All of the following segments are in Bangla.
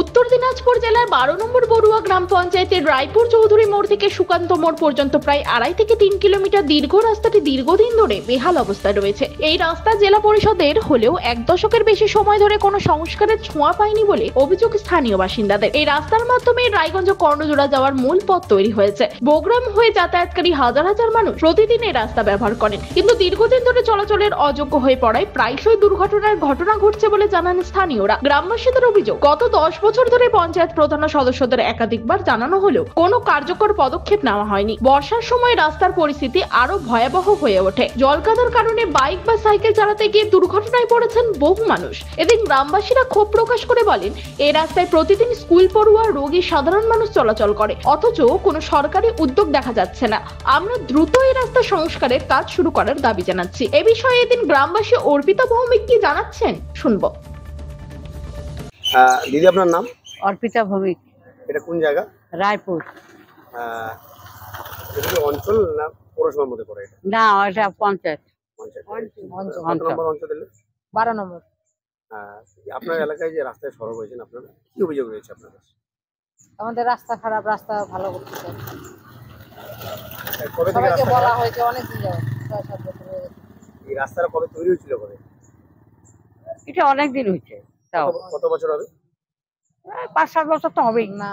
উত্তর দিনাজপুর জেলার 12 নম্বর বড়ুয়া গ্রাম পঞ্চায়েতের রায়পুর চৌধুরী মোড় থেকে সুকান্ত মোড় পর্যন্ত প্রায় 2.5 থেকে 3 কিলোমিটার দীর্ঘ রাস্তাটি দীর্ঘদিন ধরে বেহাল অবস্থায় রয়েছে। এই রাস্তা জেলা পরিষদের হলেও 1 দশকের বেশি সময় ধরে কোনো সংস্কারের ছোঁয়া পায়নি বলে অভিযোগ স্থানীয় বাসিন্দাদের। এই রাস্তার মাধ্যমে রায়গঞ্জ কর্ণজোড়া যাওয়ার মূল পথ তৈরি হয়েছে। বগুড়াম হয়ে যাতায়াতকারী হাজার হাজার মানুষ প্রতিদিন এই রাস্তা ব্যবহার করেন, কিন্তু দীর্ঘদিন ধরে চলাচলের অযোগ্য হয়ে পড়ায় প্রায়শই দুর্ঘটনার ঘটনা ঘটছে বলে জানান স্থানীয়রা। গ্রামবাসীদের অভিযোগ, গত 10 বছর ধরে পঞ্চায়েত প্রধান ও সদস্যদের একাধিকবার জানানো হলেও কোনো কার্যকর পদক্ষেপ নেওয়া হয়নি। বর্ষার সময় রাস্তার পরিস্থিতি আরো ভয়াবহ হয়ে ওঠে। জলকাদার কারণে বাইক বা সাইকেল চালাতে গিয়ে দুর্ঘটনায় পড়েছেন বহু মানুষ। এদিন গ্রামবাসীরা ক্ষোভ প্রকাশ করে বলেন, এই রাস্তায় প্রতিদিন স্কুল পড়ুয়া, রোগী, সাধারণ মানুষ চলাচল করে, অথচ কোনো সরকারি উদ্যোগ দেখা যাচ্ছে না। আমরা দ্রুত এই রাস্তা সংস্কারের কাজ শুরু করার দাবি জানাচ্ছি। এ বিষয়ে এদিন গ্রামবাসী অর্পিতা ভৌমিক কি জানাচ্ছেন শুনবো। দিদি, আপনার নাম? অর্পিতা ভৌমিক। এটা কোন জায়গা? রায়পুর। এটা কি অঞ্চল না পৌরসভার মধ্যে পড়ে? এটা না, এটা পঞ্চায়েত। কত নম্বর অঞ্চল দিলে? 12 নম্বর। আপনার এলাকায় যে রাস্তায় সড়ক হয়েছে, আপনার কি অভিযোগ রয়েছে আপনার কাছে? আমাদের রাস্তা খারাপ, রাস্তা ভালো করতে চাই। কবে থেকে সবাইকে রাস্তা বলা খারাপ? হয়েছে অনেক দিন যাবে, 6-7 বছর হয়ে গেছে। এই রাস্তাটা কবে তৈরি হয়েছিল কবে? এটা অনেক দিন হয়েছে, তাও কত বছর হবে? 5-7 বছর তো হবেই না।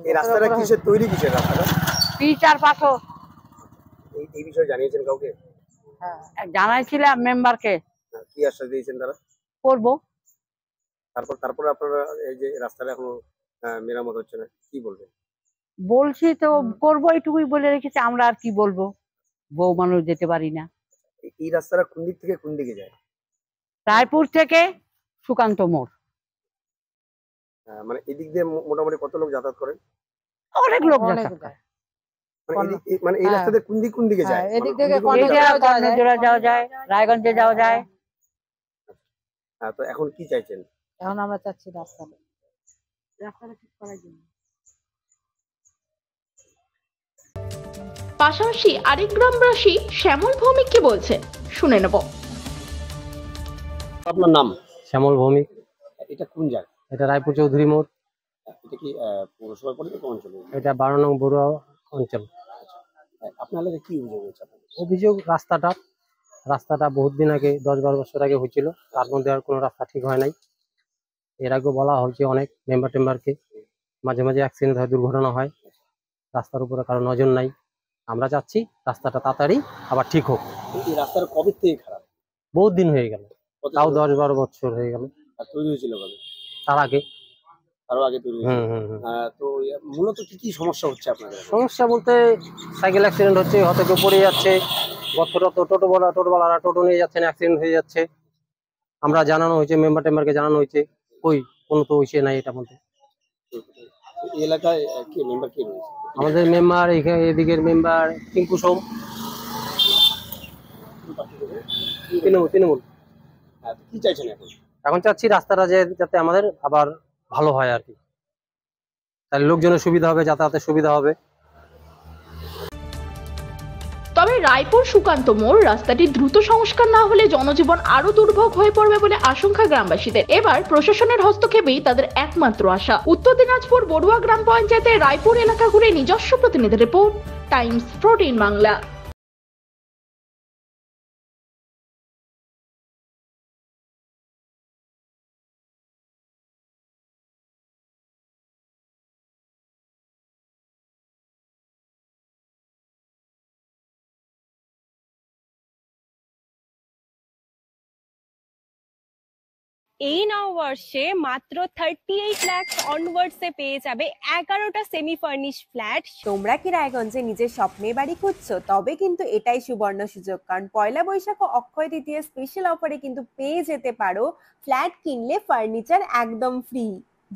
এই রাস্তাটা কিসের তৈরি, কিসের রাস্তাটা? পিচ আর পাথর। এই বিষয়ে জানিয়েছেন কাউকে? হ্যাঁ, জানাইছিলাম মেম্বারকে। কি আশ্বাস দিয়েছেন তারা? করবো। তারপর আপনারা এই যে রাস্তাটা এখনো মেরামত হচ্ছে না, কি বলবেন? বলছি তো করবো, এইটুকুই বলে রেখেছি। আমরা আর কি বলবো, বউ মানুষ যেতে পারি না। এই রাস্তাটা কোন দিক থেকে কোন দিকে যায়? রায়পুর থেকে সুকান্ত মোড়। মানে এদিক দিয়ে মোটামুটি কত লোক যাতায়াত করেন? অনেক লোক যাতায়াত করে। মানে এই রাস্তাতে কোন দিকে যায়? এদিক থেকে কর্ণজোড়া যাওয়া যায়, রায়গঞ্জে যাওয়া যায়। হ্যাঁ, তো এখন কি চাইছেন? এখন আমরা চাচ্ছি রাস্তাটা ঠিক করার জন্য। পাশাপাশি আরেক গ্রামবাসী শ্যামল ভৌমিক কি বলছে শুনে নেব। আপনার নাম? শ্যামল ভৌমিক। এটা কোন জায়গা? এটা রায়পুর চৌধুরী মোড়। এটা কি পৌরসভার পরিধি কোন অঞ্চলে? এটা 12 নং বড়ুয়া অঞ্চল। আপনার এলাকায় কি অভিযোগ হয়েছে? অভিযোগ রাস্তাটা বহুত দিন আগে, 10-12 বছর আগে হয়েছিল, তার মধ্যে আর কোনো রাস্তা ঠিক হয় নাই। এর আগে বলা হয়েছে অনেক মেম্বারকে, মাঝে মাঝে অ্যাক্সিডেন্ট হয়, দুর্ঘটনা হয়, রাস্তার উপরে কারো নজর নাই। আমরা চাচ্ছি রাস্তাটা তাড়াতাড়ি আবার ঠিক হোক। এই রাস্তাটা কবে থেকে খারাপ? বহুত দিন হয়ে গেল, তাও 10-12 বছর হয়ে গেল। তৈরি হয়েছিল কবে? তার আগে, আরো আগে তৈরি হয়েছিল। তো মূলত কি সমস্যা হচ্ছে আপনাদের? সমস্যা বলতে সাইকেল অ্যাক্সিডেন্ট হচ্ছে, হয়তো কেউ পড়ে যাচ্ছে, টোটোওয়ালারা টোটো নিয়ে যাচ্ছেন, অ্যাক্সিডেন্ট হয়ে যাচ্ছে। আমরা জানানো হয়েছে, মেম্বারকে জানানো হয়েছে, কই কোনো তো হয়েছে নাই এটা মধ্যে। এই এলাকায় কি মেম্বার কি রয়েছে? আমাদের মেম্বার এদিকের মেম্বার টিঙ্কু সোম, তৃণমূল। কি চাইছেন এখন চাচ্ছি রাস্তাটা যাতে আমাদের আবার ভালো হয় আর কি, তাহলে লোকজনের সুবিধা হবে, যাতায়াতের সুবিধা হবে। তবে রায়পুর সুকান্ত মোড় রাস্তাটি দ্রুত সংস্কার না হলে জনজীবন আরো দুর্ভোগ হয়ে পড়বে বলে আশঙ্কা গ্রামবাসীদের। এবার প্রশাসনের হস্তক্ষেপেই তাদের একমাত্র আশা। উত্তর দিনাজপুর বড়ুয়া গ্রাম পঞ্চায়েতের রায়পুর এলাকা ঘুরে নিজস্ব প্রতিনিধি রিপোর্ট, টাইমস 14 বাংলা। এই নববর্ষে মাত্র 38 লাখ অনওয়ার্ডসে পেয়ে যাবে 11টা সেমি ফার্নিশ ফ্ল্যাট। তোমরা কি রায়গঞ্জে নিজের স্বপ্নের বাড়ি খুঁজছো? তবে কিন্তু এটাই সুবর্ণ সুযোগ, কারণ পয়লা বৈশাখ ও অক্ষয় তৃতীয়া স্পেশাল অফারে কিন্তু পেয়ে যেতে পারো ফ্ল্যাট কিনলে ফার্নিচার একদম ফ্রি।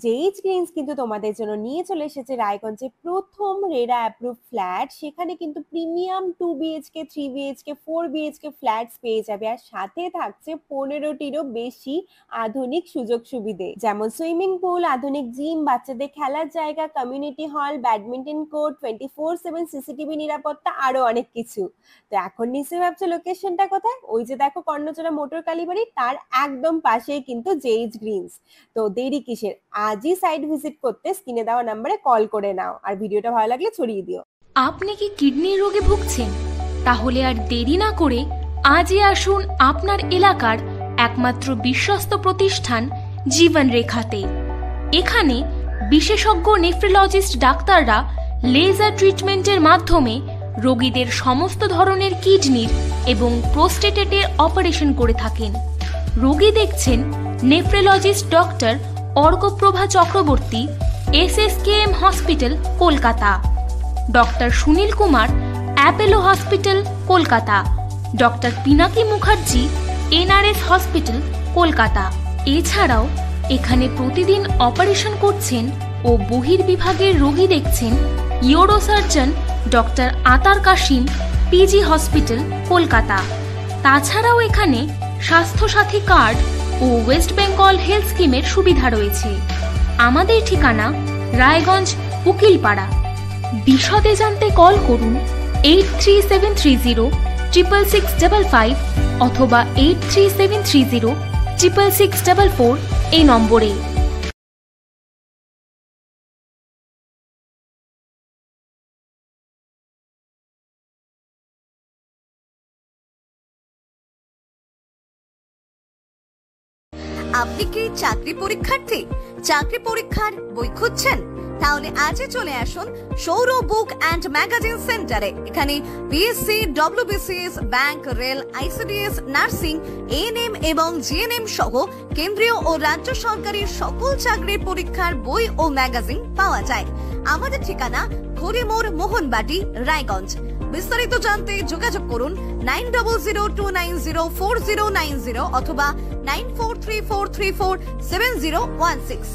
জেইচ গ্রিনস কিন্তু তোমাদের জন্য নিয়ে চলে এসেছে রায়গঞ্জে প্রথম রেরা অ্যাপ্রুভ ফ্ল্যাট। সেখানে কিন্তু premium 2 BHK 3 BHK 4 BHK flats পেয়ে যাবে, আর সাথে থাকছে 15টিরও বেশি আধুনিক সুযোগ সুবিধে, যেমন সুইমিং পুল, আধুনিক জিম, বাচ্চাদের খেলার জায়গা, community hall, badminton court, 24/7 CCTV নিরাপত্তা, আরো অনেক কিছু। তো এখন নিশ্চয়ই ভাবছো লোকেশনটা কোথায়? ওই যে দেখো কর্ণচড়া মোটর কালীবাড়ি, তার একদম পাশেই কিন্তু জেইচ গ্রিনস। তো দেরি কিসের, আজই সাইট ভিজিট করতে স্ক্রিনে দেওয়া নম্বরে কল করে নাও, আর ভিডিওটা ভালো লাগলে ছড়িয়ে দিও। আপনি কি কিডনির রোগে ভুগছেন? তাহলে আর দেরি না করে আজই আসুন আপনার এলাকার একমাত্র বিশ্বস্ত প্রতিষ্ঠান জীবন রেখাতে। এখানে বিশেষজ্ঞ নেফ্রোলজিস্ট ডাক্তাররা লেজার ট্রিটমেন্টের মাধ্যমে রোগীদের সমস্ত ধরনের কিডনির এবং প্রোস্টেটেটের অপারেশন করে থাকেন। রোগী দেখছেন nephrologist doctor Arkaprava Chakraborty, SSKM hospital, Kolkata. Doctor Sunil Kumar, Apollo hospital, Kolkata. Doctor Pinaki Mukherjee, NRS hospital, Kolkata. এছাড়াও এখানে প্রতিদিন অপারেশন করছেন ও বহির্বিভাগের রোগী দেখছেন ইউরোসার্জন ডক্টর আতার কাশিম, PG হসপিটাল, কলকাতা। তাছাড়াও এখানে স্বাস্থ্যসাথী কার্ড ও ওয়েস্ট বেঙ্গল হেলথ স্কিমের সুবিধা রয়েছে। আমাদের ঠিকানা রায়গঞ্জ, উকিলপাড়া। বিশদে জানতে কল করুন 8373066655 অথবা 8373066644 এই নম্বরে। আপনি কি চাকরি পরীক্ষার্থী? চাকরি পরীক্ষার বই খুঁজছেন? তাহলে আজই চলে আসুন সৌরভ বুক অ্যান্ড ম্যাগাজিন সেন্টারে। এখানে PSC, WBCS, bank, rail, ICDS, nursing, ANM এবং GNM সহ কেন্দ্রীয় ও রাজ্য সরকারি সকল চাকরির পরীক্ষার বই ও ম্যাগাজিন পাওয়া যায়। আমাদের ঠিকানা খড়িমোড়, মোহনবাটি, রায়গঞ্জ। বিস্তারিত জানতে যোগাযোগ করুন 9002904090 অথবা 9434347016।